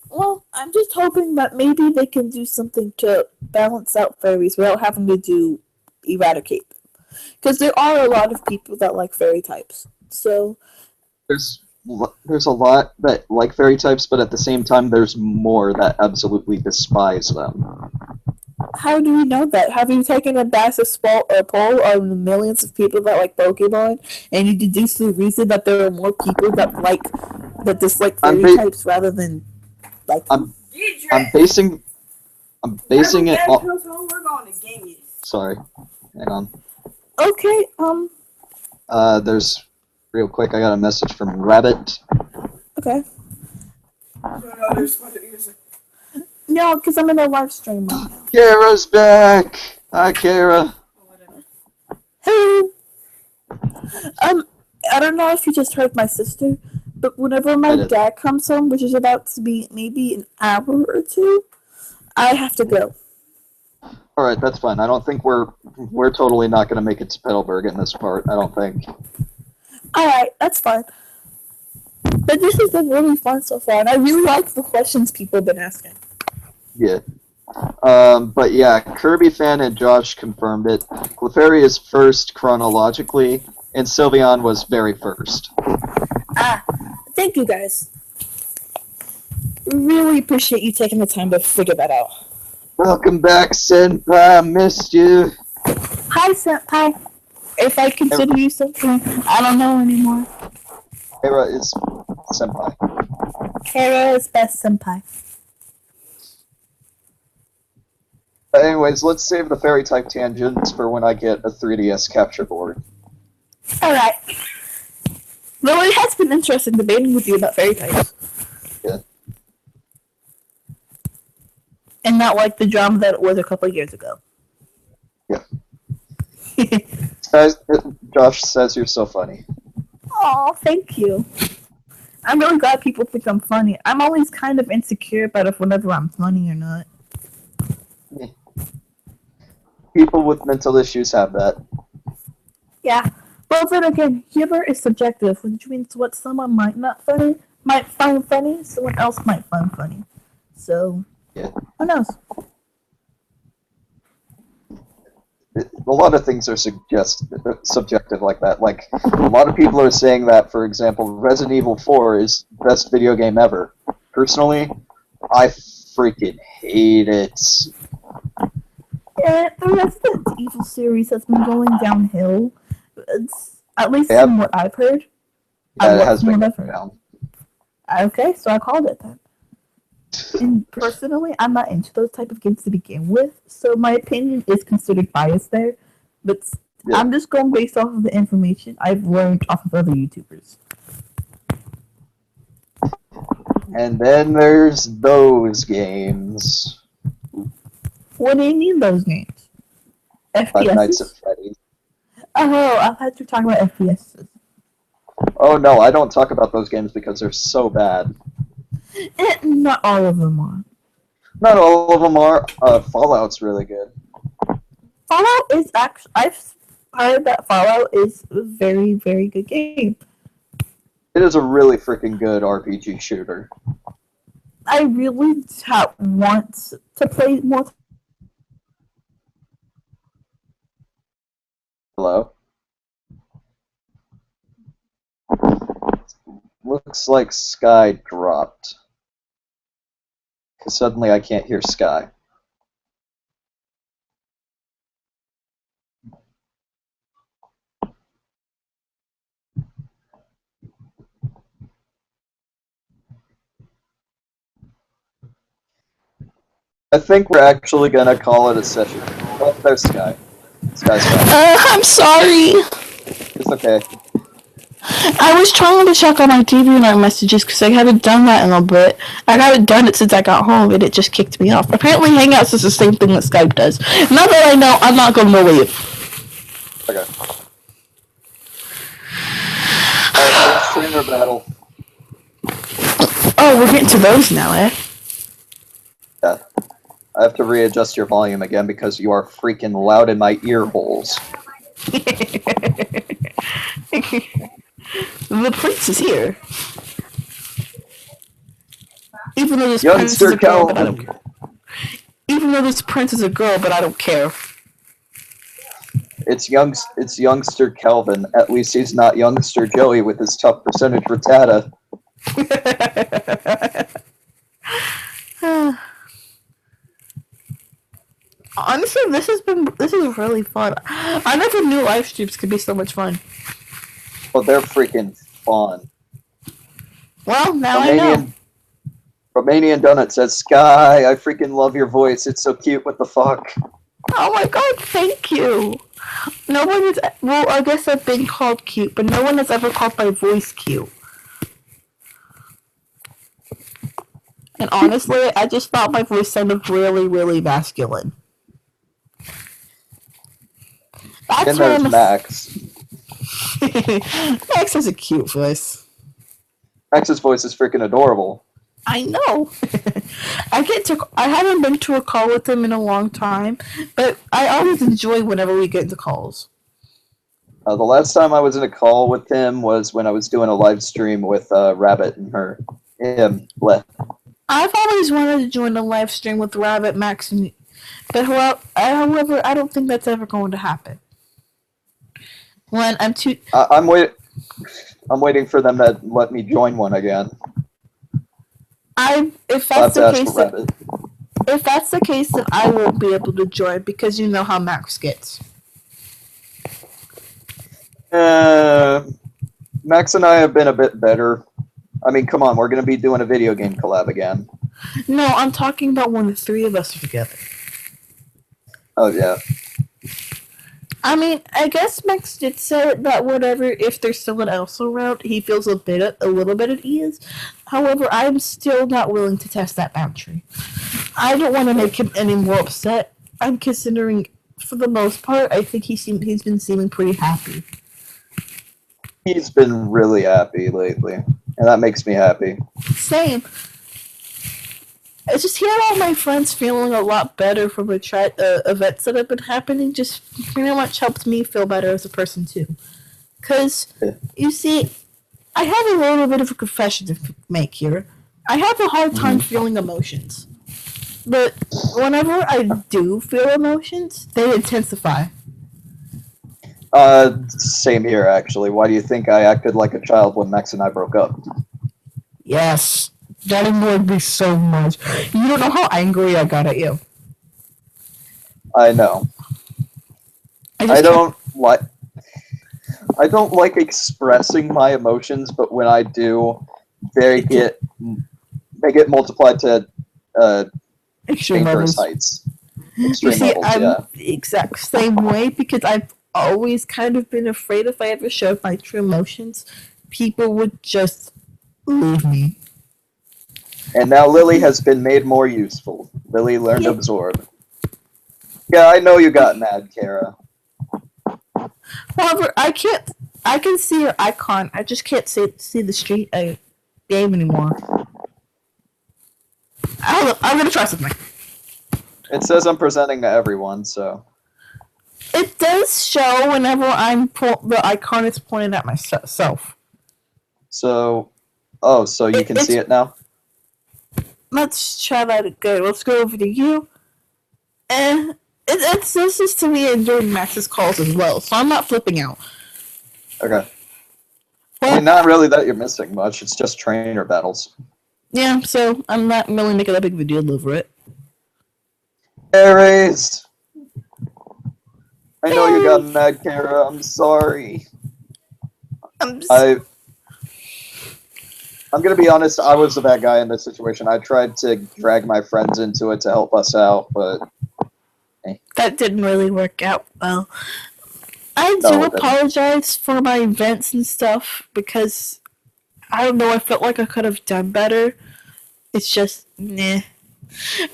Well, I'm just hoping that maybe they can do something to balance out fairies without having to eradicate them. Because there are a lot of people that like fairy types. So there's a lot that like fairy types, but at the same time, there's more that absolutely despise them. How do you know that? Have you taken a poll on the millions of people that like Pokemon, and you deduce the reason that there are more people that dislike fairy types rather than like? I'm basing it on. Sorry, hang on. Okay. There's real quick. I got a message from Rabbit. Okay. No, because I'm in a live stream right now. Kara's back! Hi, Kara. Hey! I don't know if you just heard my sister, but whenever my dad comes home, which is about to be maybe an hour or 2, I have to go. Alright, that's fine. I don't think we're totally not going to make it to Petalburg in this part, I don't think. Alright, that's fine. But this has been really fun so far, and I really like the questions people have been asking. Yeah. But yeah, Kirby Fan and Josh confirmed it. Clefairy is first chronologically, and Sylveon was very first. Thank you guys. Really appreciate you taking the time to figure that out. Welcome back, Senpai. I missed you. Hi, Senpai. If I consider you something, I don't know anymore. Kara is Senpai. Kara is best Senpai. But anyways, let's save the fairy type tangents for when I get a 3DS capture board. Alright. Though it has been interesting debating with you about fairy types. Yeah. And not like the drama that it was a couple of years ago. Yeah. Josh says you're so funny. Aw, thank you. I'm really glad people think I'm funny. I'm always kind of insecure about if whenever I'm funny or not. People with mental issues have that. Yeah. Well, then again, humor is subjective, which means what someone might find funny, someone else might find funny. So, yeah. Who knows? A lot of things are subjective like that. Like, a lot of people are saying that, for example, Resident Evil 4 is the best video game ever. Personally, I freaking hate it. Yeah, the Resident Evil series has been going downhill. It's, at least from what I've heard. Yeah, it has been going down. Okay, so I called it then. And personally, I'm not into those type of games to begin with, so my opinion is considered biased there. But yeah. I'm just going based off of the information I've learned off of other YouTubers. And then there's those games. What do you mean those games? FPS? Five Nights at Freddy's. Oh, I thought you were talking about FPSs. Oh no, I don't talk about those games because they're so bad. Not all of them are. Not all of them are. Fallout's really good. Fallout is actually... I've heard that Fallout is a very, very good game. It is a really freaking good RPG shooter. I really want to play more. Hello? Looks like Sky dropped. Because suddenly I can't hear Sky. I think we're actually gonna call it a session. Oh, there's Sky. Sky's back. I'm sorry. It's okay. I was trying to check on my TV night messages because I haven't done that in a bit. I haven't done it since I got home and it just kicked me off. Apparently Hangouts is the same thing that Skype does. Now that I know, I'm not going to leave. Okay. Alright, streamer battle. Oh, we're getting to those now, eh? Yeah. I have to readjust your volume again because you are freaking loud in my ear holes. The prince is here. Even though this prince is a girl, but I don't care. Even though this prince is a girl, but I don't care. It's youngster Kelvin. At least he's not youngster Joey with his tough percentage Rattata. Honestly, this is really fun. I never knew live streams could be so much fun. Well, they're freaking fun. Well, now I know. Romanian Donut says, Sky, I freaking love your voice. It's so cute. What the fuck? Oh my god, thank you. No one is... Well, I guess I've been called cute, but no one has ever called my voice cute. And honestly, I just thought my voice sounded really, really masculine. Then there's Max. Max has a cute voice. Max's voice is freaking adorable. I know. I haven't been to a call with him in a long time, but I always enjoy whenever we get into calls. The last time I was in a call with him was when I was doing a live stream with Rabbit and him. I've always wanted to join a live stream with Rabbit, Max, and me. But however, I don't think that's ever going to happen. When I'm too. I'm waiting for them to let me join one again. If I'll have that's to the ask for case, Reddit. if that's the case, then I won't be able to join because you know how Max gets. Max and I have been a bit better. I mean, come on, we're going to be doing a video game collab again. No, I'm talking about when the three of us are together. Oh, yeah. I mean, I guess Max did say that whatever, if there's someone else around, he feels a little bit at ease. However, I'm still not willing to test that boundary. I don't want to make him any more upset. I'm considering, for the most part, I think he's been seeming pretty happy. He's been really happy lately, and that makes me happy. Same. I just hear all my friends feeling a lot better from the events that have been happening. Just pretty much helps me feel better as a person too. Cause you see, I have a little bit of a confession to make here. I have a hard time feeling emotions, but whenever I do feel emotions, they intensify. Same here, actually. Why do you think I acted like a child when Max and I broke up? Yes, that annoyed me so much. You don't know how angry I got at you. I know. I don't like expressing my emotions, but when I do, they get multiplied to extreme dangerous levels. heights. You Extreme see, levels, I'm yeah. the exact same way because I've always kind of been afraid if I ever showed my true emotions, people would just leave me. And now Lily has been made more useful. Lily learned to absorb. Yeah, I know you got mad, Kara. However, I can see your icon. I just can't see the street game anymore. I'm gonna try something. It says I'm presenting to everyone, so. It does show whenever the icon is pointed at myself. So, so you can see it now? Let's try that again. Let's go over to you. And it says this to me during Max's calls as well, so I'm not flipping out. Okay. I mean, not really that you're missing much. It's just trainer battles. Yeah, so I'm not really making that big of a deal over it. Aries! I know you got mad, Kara. I'm sorry. I'm gonna be honest, I was the bad guy in this situation. I tried to drag my friends into it to help us out, but... That didn't really work out well. I do apologize for my events and stuff, because, I don't know, I felt like I could have done better. It's just, nah.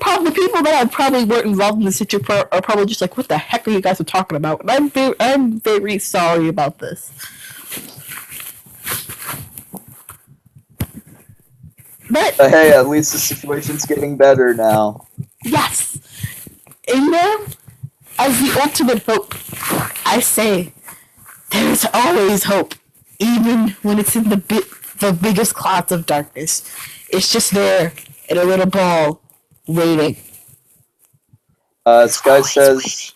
Probably the people that probably weren't involved in the situation are probably just like, what the heck are you guys talking about? And I'm very sorry about this. But hey, at least the situation's getting better now. Yes! And now, as the ultimate hope, I say, there's always hope, even when it's in the biggest clouds of darkness. It's just there, in a little ball, waiting. Sky says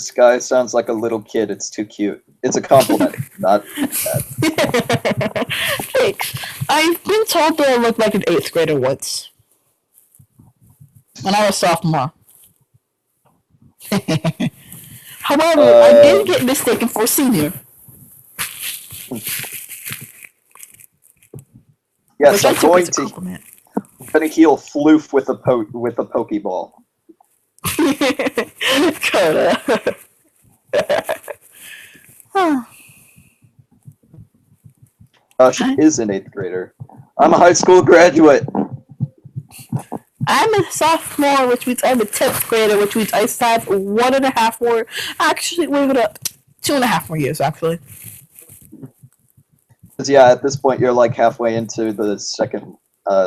Sky sounds like a little kid. It's too cute. It's a compliment, not bad. Thanks. I've been told that I look like an 8th grader once. When I was sophomore. However, I did get mistaken for a senior. Yes, I'm going to heal Floof with a Pokeball. She is an 8th grader. I'm a high school graduate. I'm a sophomore, which means I'm a 10th grader, which means I have 1.5 more. Actually, wait it up. 2.5 more years, actually. Because, yeah, at this point, you're like halfway into the second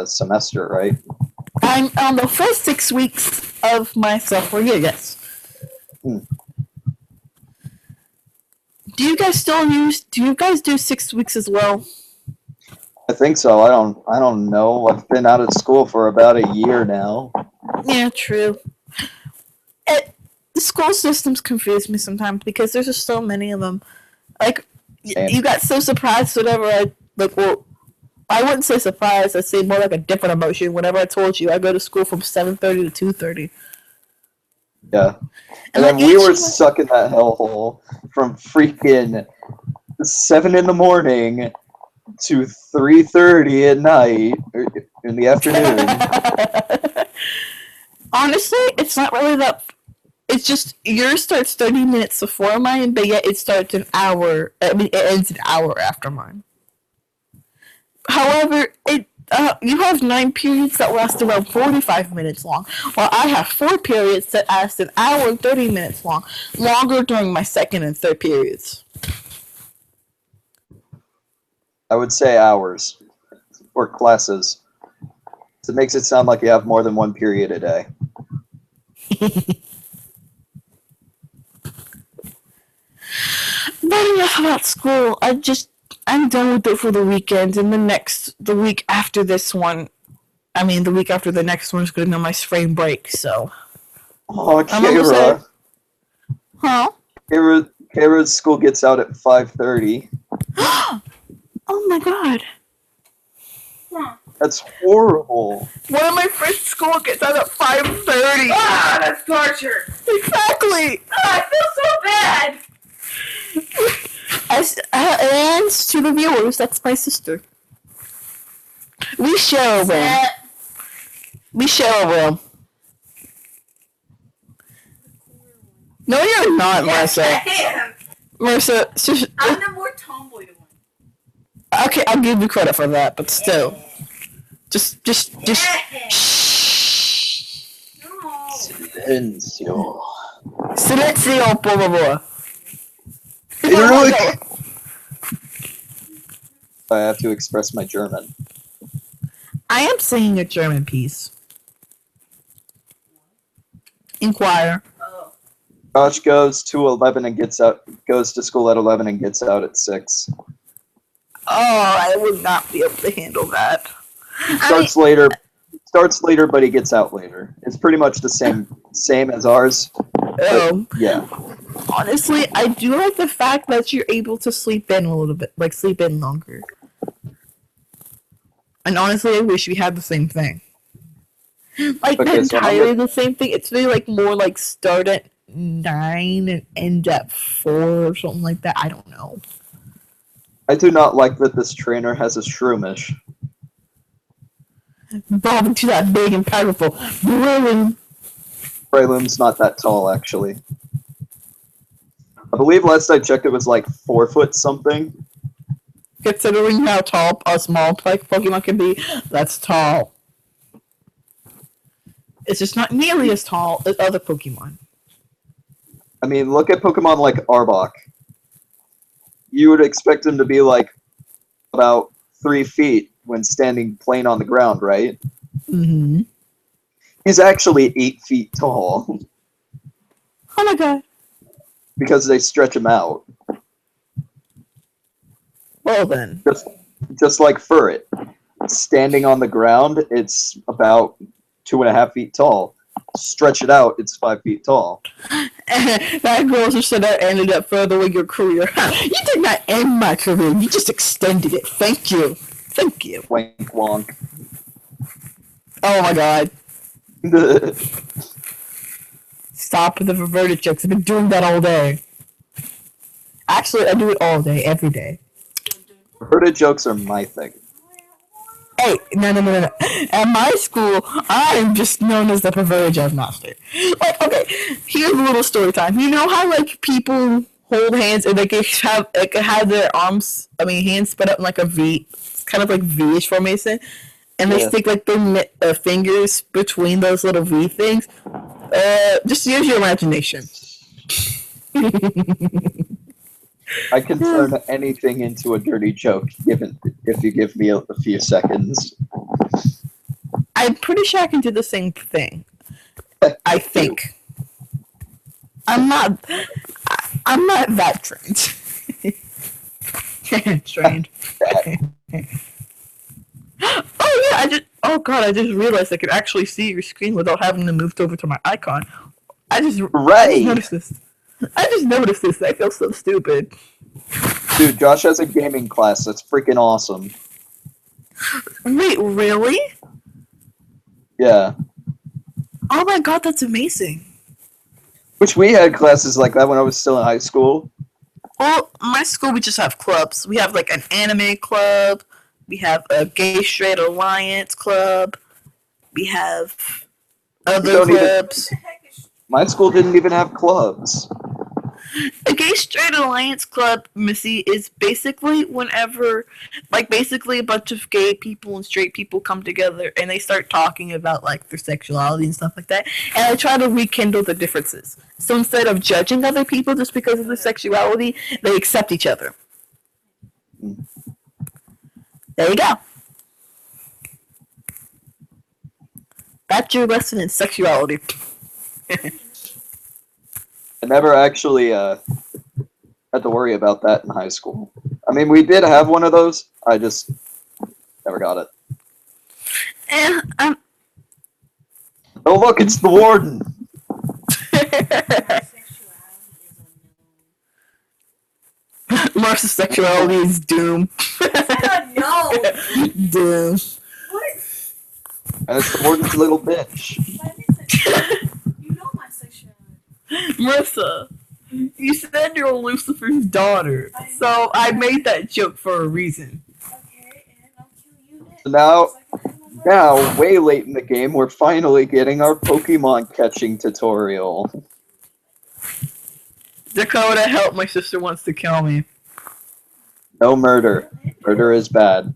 semester, right? I'm on the first 6 weeks of my sophomore year, yes. Do you guys do 6 weeks as well? I think so. I don't know. I've been out of school for about a year now. Yeah, true. school systems confuse me sometimes because there's just so many of them. Like, Same. you got so surprised whenever I wouldn't say surprised. I'd say more like a different emotion. Whenever I told you I go to school from 7:30 to 2:30. Yeah. And like, then we were stuck in that hellhole from freaking 7 in the morning to 3:30 at night, or in the afternoon. Honestly, it's not really that. It's just yours starts 30 minutes before mine, but yet it starts an hour. I mean, it ends an hour after mine. However, you have 9 periods that last around 45 minutes long, while I have 4 periods that last an hour and 30 minutes long, longer during my second and third periods. I would say hours, or classes. So it makes it sound like you have more than 1 period a day. But enough about school. I'm done with it for the weekend, and the week after this one, the week after the next one is going to be my spring break, so. Oh, Kara. Huh? Kara's school gets out at 5:30. Oh my god. That's horrible. One of my friends' school gets out at 5:30. Ah, that's torture. Exactly. I feel so bad. And to the viewers, that's my sister. We share a room. We share a room. No, you're not, Yes, Marissa. I am. Marissa, I'm the more tomboy one. okay, I'll give you credit for that, but still. Just. No. Silencio. Silencio, por favor. I have to express my German. I am singing a German piece. Inquire. Oh. Josh goes to school at 11 and gets out at 6. Oh, I would not be able to handle that. Starts later, but he gets out later. It's pretty much the same as ours. Yeah. Honestly, I do like the fact that you're able to sleep in a little bit, like sleep in longer. And honestly, I wish we had the same thing. Like, Okay, not so entirely the same thing. It's really like more like start at 9 and end at 4 or something like that. I don't know. I do not like that this trainer has a shroomish. Evolving to that big and powerful Breloom. Breloom's not that tall, actually. I believe last I checked it was like 4 foot something. Considering how tall a small Pokemon can be, that's tall. It's just not nearly as tall as other Pokemon. I mean, look at Pokemon like Arbok. You would expect him to be like about 3 feet when standing plain on the ground, right? Mm-hmm. He's actually 8 feet tall. Oh my god. Because they stretch him out. Well then. Just like Furret. Standing on the ground, it's about 2.5 feet tall. Stretch it out, it's 5 feet tall. That girl who said that ended up furthering your career. You did not end my career, you just extended it. Thank you. Thank you. Wank wonk. Oh my god. Stop with the perverted jokes. I've been doing that all day. Actually, I do it all day, every day. Perverted jokes are my thing. Hey, no. At my school, I'm just known as the perverted joke master. Like, okay, here's a little story time. You know how, like, people hold hands and they can have their hands spread up in, like, a V, kind of like V-ish formation, and they stick, like, their fingers between those little V things? Just use your imagination. I can turn anything into a dirty joke, if you give me a few seconds. I'm pretty sure I can do the same thing. I think. I'm not that trained. Trained. I just realized I could actually see your screen without having to move over to my icon. I just Right. noticed this. I just noticed this. I feel so stupid. Dude, Josh has a gaming class. That's freaking awesome. Wait, really? Yeah. Oh my god, that's amazing. Which we had classes like that when I was still in high school. Well, my school we just have clubs. We have like an anime club. We have a gay straight alliance club. We have other don't even- clubs. My school didn't even have clubs. A gay straight alliance club, Missy, is basically whenever, like, basically a bunch of gay people and straight people come together and they start talking about, like, their sexuality and stuff like that, and I try to rekindle the differences. So instead of judging other people just because of their sexuality, they accept each other. There you go. That's your lesson in sexuality. I never actually had to worry about that in high school. I mean, we did have one of those. I just never got it. And Oh, look, it's the warden. Marcy's sexuality is doom. No. Doom. What? And it's the warden's little bitch. You know my sexuality. Marissa, you said you're Lucifer's daughter, so I made that joke for a reason. Okay, and I'll kill you next. So now, way late in the game, we're finally getting our Pokemon catching tutorial. Dakota, help! My sister wants to kill me. No murder. Murder is bad.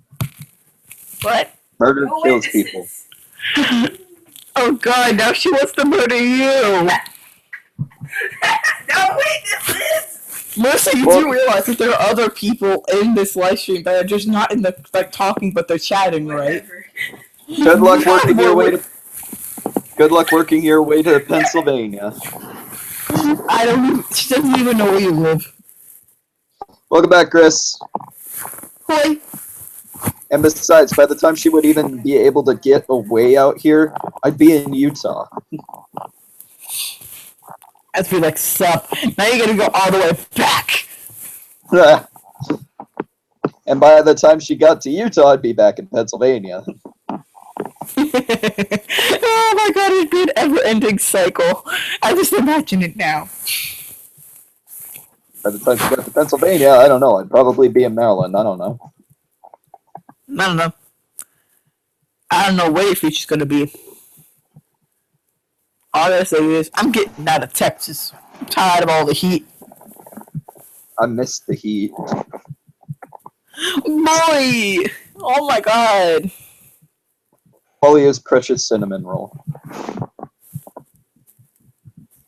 What? Murder No kills witnesses. people. Oh God! Now she wants to murder you. No witnesses. Marissa, you do realize that there are other people in this live stream that are just not in the like talking, but they're chatting, right? Whatever. Good luck working your way to. Good luck working your way to Pennsylvania. I don't. She doesn't even know where you live. Welcome back, Chris. Hoi. And besides, by the time she would even be able to get away out here, I'd be in Utah. I'd be like, sup. Now you're gonna go all the way back. And by the time she got to Utah, I'd be back in Pennsylvania. Oh my God! It's been an ever-ending cycle. I just imagine it now. By the time she got to Pennsylvania, I don't know. I'd probably be in Maryland. I don't know. I don't know. I don't know where your future's gonna be. All I gotta say is, I'm getting out of Texas. I'm tired of all the heat. I miss the heat. Boy! Oh my God. Wally is precious cinnamon roll.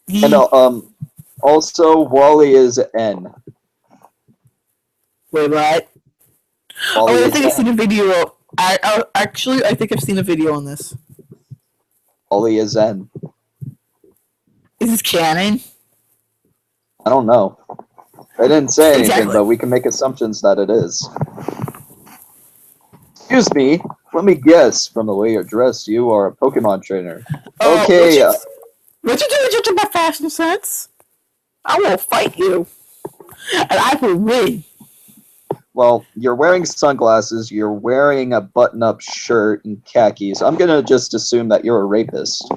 And also Wally is N. Wait, what? Wally I is think I've seen N. a video. I think I've seen a video on this. Wally is N. Is this canon? I don't know. They didn't say anything, Exactly. but we can make assumptions that it is. Excuse me. Let me guess. From the way you're dressed, you are a Pokemon trainer. Okay. What you doing judging my fashion sense? I will fight you. And I will win. Well, you're wearing sunglasses. You're wearing a button-up shirt and khakis. I'm gonna just assume that you're a rapist.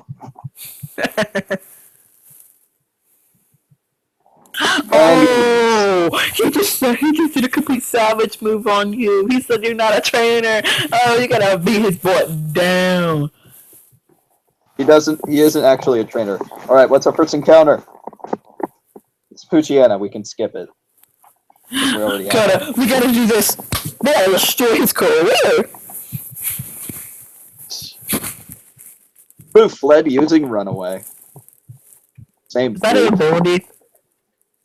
Oh, he just did a complete savage move on you. He said you're not a trainer. Oh, you gotta beat his butt down. He isn't actually a trainer. Alright, what's our first encounter? It's Poochyena, we can skip it. We already have We gotta do this. We gotta destroy his career. Who fled using Runaway? Same Is that an ability?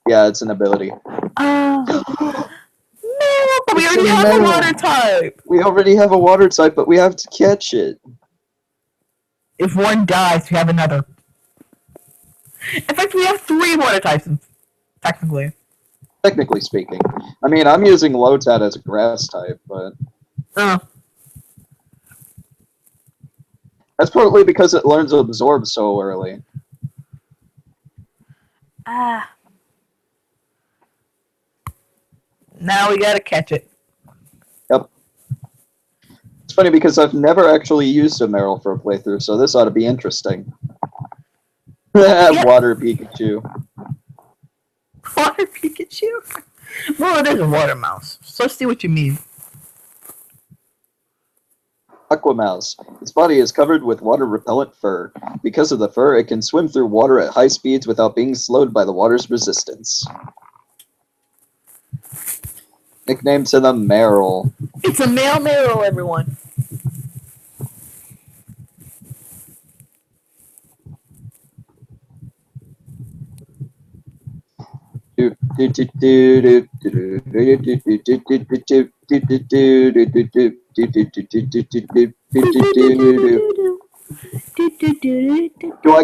Yeah, it's an ability. No, but we already have a water type. We already have a water type, but we have to catch it. If one dies, we have another. In fact, we have 3 water types, technically. Technically speaking. I mean, I'm using Lotad as a grass type, but... That's partly because it learns to absorb so early. Ah. Now we gotta catch it. Yep. It's funny because I've never actually used a Meryl for a playthrough, so this ought to be interesting. Water Pikachu. Water Pikachu? Well, it is a water mouse. So let's see what you mean. Aquamouse. Its body is covered with water-repellent fur. Because of the fur, it can swim through water at high speeds without being slowed by the water's resistance. Nickname to the Meryl. It's a male Meryl, everyone. Do I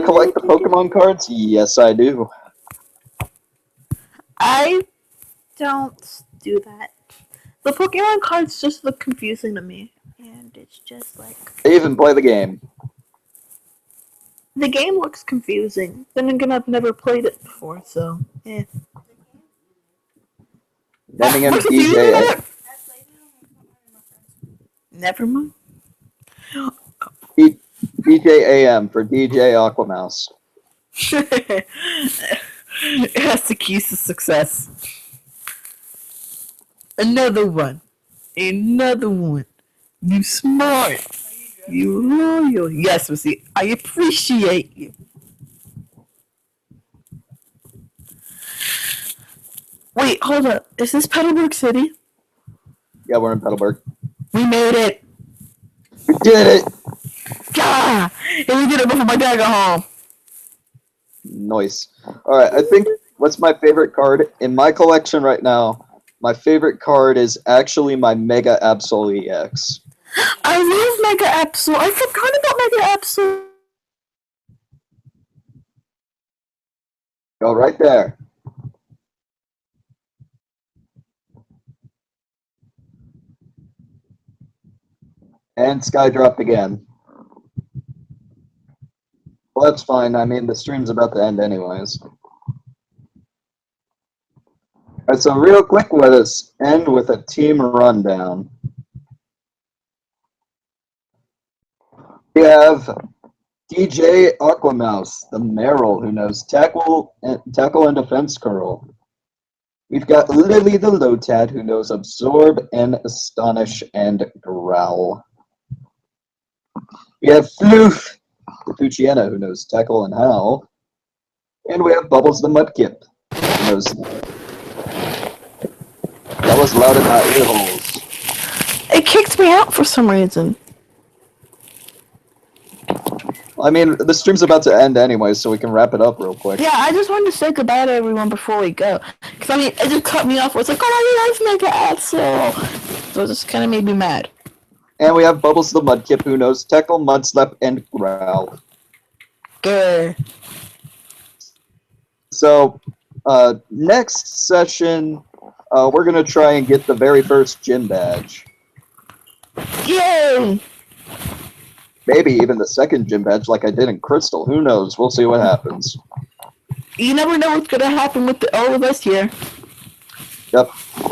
collect the Pokemon cards? Yes, I do. I don't do that. The Pokemon cards just look confusing to me. And it's just like... I even play the game. The game looks confusing. Then again, I've never played it before, so... eh. Naming him What's DJ. I played it on my friends. Never mind. DJ AM for DJ Aquamouse. It has the keys to success. Another one. Another one. You smart. You loyal. Yes, Missy. I appreciate you. Wait, hold up. Is this Petalburg City? Yeah, we're in Petalburg. We made it. We did it! Gah! And we did it before my dad got home. Nice. Alright, I think what's my favorite card? In my collection right now, my favorite card is actually my Mega Absol EX. I love Mega Absol. I forgot about Mega Absol. Go right there. And Sky dropped again. Well, that's fine. I mean, the stream's about to end anyways. Alright, so real quick, let us end with a team rundown. We have DJ Aquamouse, the Meryl, who knows tackle and defense curl. We've got Lily the Lotad, who knows absorb and astonish and growl. We have Floof, the Poochyena, who knows tackle and howl. And we have Bubbles the Mudkip, who knows that was loud in my ear holes. It kicked me out for some reason. I mean, the stream's about to end anyway, so we can wrap it up real quick. Yeah, I just wanted to say goodbye to everyone before we go. Because, I mean, it just cut me off. Where it's like, oh, you guys Mega Absol. So it just kind of made me mad. And we have Bubbles the Mudkip, who knows tackle, mudslap, and growl. Good. So, next session, we're going to try and get the very first gym badge. Yay! Maybe even the second gym badge like I did in Crystal. Who knows? We'll see what happens. You never know what's going to happen with all of us here. Yep.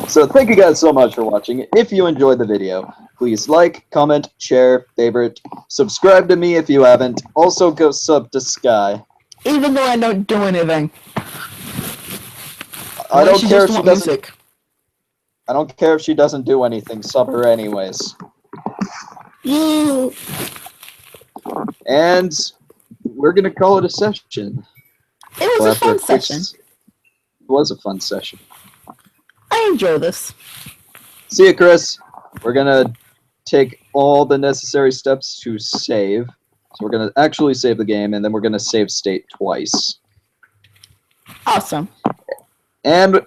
So thank you guys so much for watching. If you enjoyed the video, please like, comment, share, favorite, subscribe to me if you haven't. Also go sub to Sky. Even though I don't do anything. I don't care if she doesn't. Music. I don't care if she doesn't do anything. Sub her anyways. Yeah. And we're gonna call it a session. It was a fun session. It was a fun session. I enjoy this. See you, Chris. We're gonna take all the necessary steps to save. So we're gonna actually save the game, and then we're gonna save state twice. Awesome. And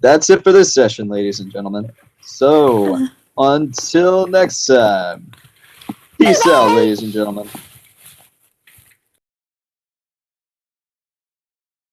that's it for this session, ladies and gentlemen. So until next time, peace out, ladies and gentlemen.